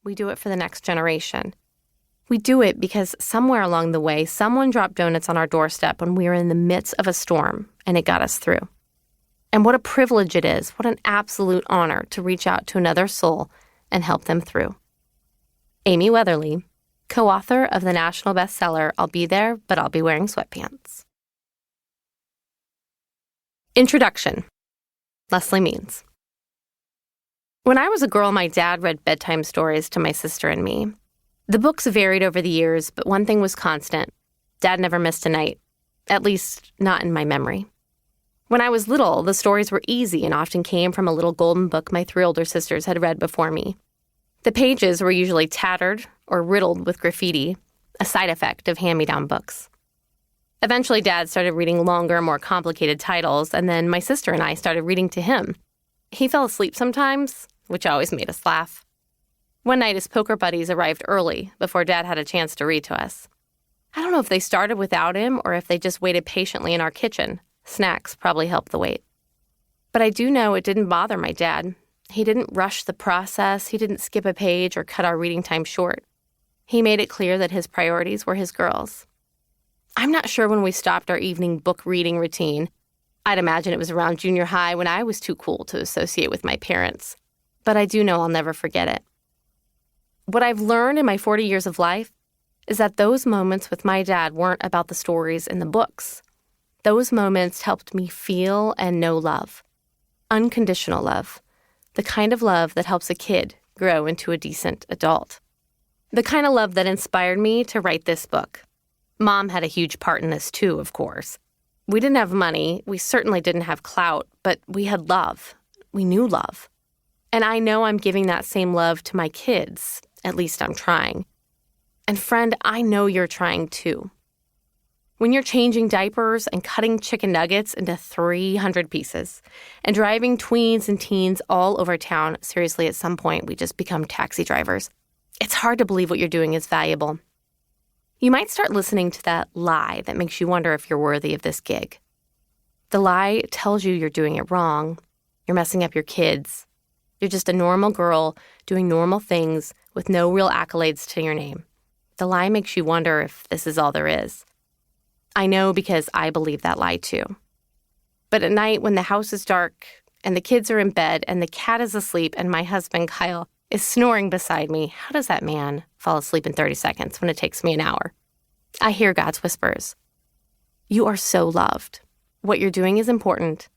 We do it for the next generation. We do it because somewhere along the way, someone dropped donuts on our doorstep when we were in the midst of a storm, and it got us through. And what a privilege it is, what an absolute honor to reach out to another soul and help them through. Amy Weatherly, co-author of the national bestseller, I'll Be There, But I'll Be Wearing Sweatpants. Introduction. Leslie Means. When I was a girl, my dad read bedtime stories to my sister and me. The books varied over the years, but one thing was constant. Dad never missed a night, at least not in my memory. When I was little, the stories were easy and often came from a little golden book my 3 older sisters had read before me. The pages were usually tattered or riddled with graffiti, a side effect of hand-me-down books. Eventually, Dad started reading longer, more complicated titles, and then my sister and I started reading to him. He fell asleep sometimes, which always made us laugh. One night, his poker buddies arrived early, before Dad had a chance to read to us. I don't know if they started without him or if they just waited patiently in our kitchen. Snacks probably helped the wait. But I do know it didn't bother my dad. He didn't rush the process, he didn't skip a page or cut our reading time short. He made it clear that his priorities were his girls. I'm not sure when we stopped our evening book reading routine. I'd imagine it was around junior high when I was too cool to associate with my parents. But I do know I'll never forget it. What I've learned in my 40 years of life is that those moments with my dad weren't about the stories in the books. Those moments helped me feel and know love. Unconditional love. The kind of love that helps a kid grow into a decent adult. The kind of love that inspired me to write this book. Mom had a huge part in this too, of course. We didn't have money, we certainly didn't have clout, but we had love. We knew love. And I know I'm giving that same love to my kids. At least I'm trying. And friend, I know you're trying too. When you're changing diapers and cutting chicken nuggets into 300 pieces and driving tweens and teens all over town, seriously, at some point we just become taxi drivers. It's hard to believe what you're doing is valuable. You might start listening to that lie that makes you wonder if you're worthy of this gig. The lie tells you you're doing it wrong. You're messing up your kids. You're just a normal girl doing normal things with no real accolades to your name. The lie makes you wonder if this is all there is. I know because I believe that lie too. But at night when the house is dark and the kids are in bed and the cat is asleep and my husband, Kyle, is snoring beside me, how does that man fall asleep in 30 seconds when it takes me an hour? I hear God's whispers. You are so loved. What you're doing is important.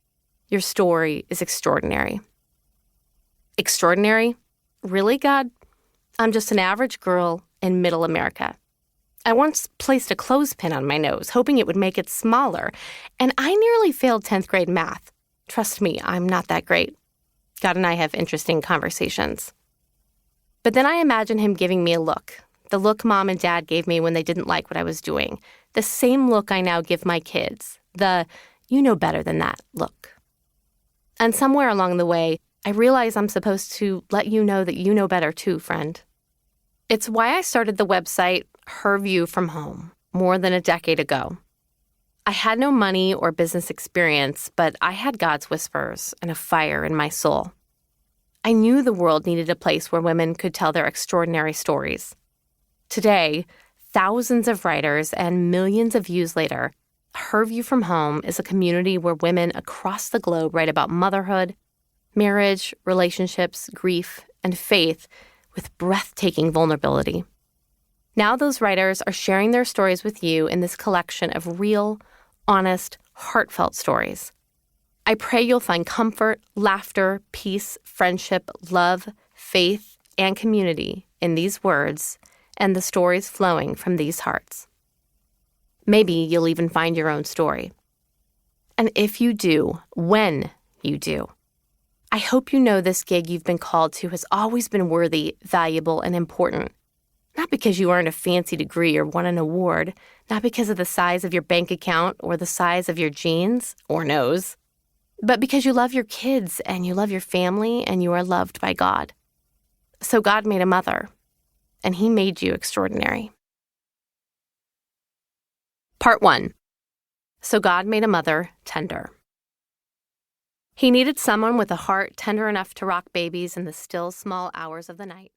Your story is extraordinary. Extraordinary? Really, God? I'm just an average girl in middle America. I once placed a clothespin on my nose, hoping it would make it smaller, and I nearly failed 10th grade math. Trust me, I'm not that great. God and I have interesting conversations. But then I imagine him giving me a look, the look Mom and Dad gave me when they didn't like what I was doing, the same look I now give my kids, the you know better than that look. And somewhere along the way, I realize I'm supposed to let you know that you know better too, friend. It's why I started the website Her View from Home more than a decade ago. I had no money or business experience, but I had God's whispers and a fire in my soul. I knew the world needed a place where women could tell their extraordinary stories. Today, thousands of writers and millions of views later, Her View from Home is a community where women across the globe write about motherhood, marriage, relationships, grief, and faith with breathtaking vulnerability. Now those writers are sharing their stories with you in this collection of real, honest, heartfelt stories. I pray you'll find comfort, laughter, peace, friendship, love, faith, and community in these words and the stories flowing from these hearts. Maybe you'll even find your own story. And if you do, when you do, I hope you know this gig you've been called to has always been worthy, valuable, and important. Not because you earned a fancy degree or won an award, not because of the size of your bank account or the size of your jeans or nose, but because you love your kids and you love your family and you are loved by God. So God made a mother, and he made you extraordinary. Part 1. So God made a mother tender. He needed someone with a heart tender enough to rock babies in the still small hours of the night.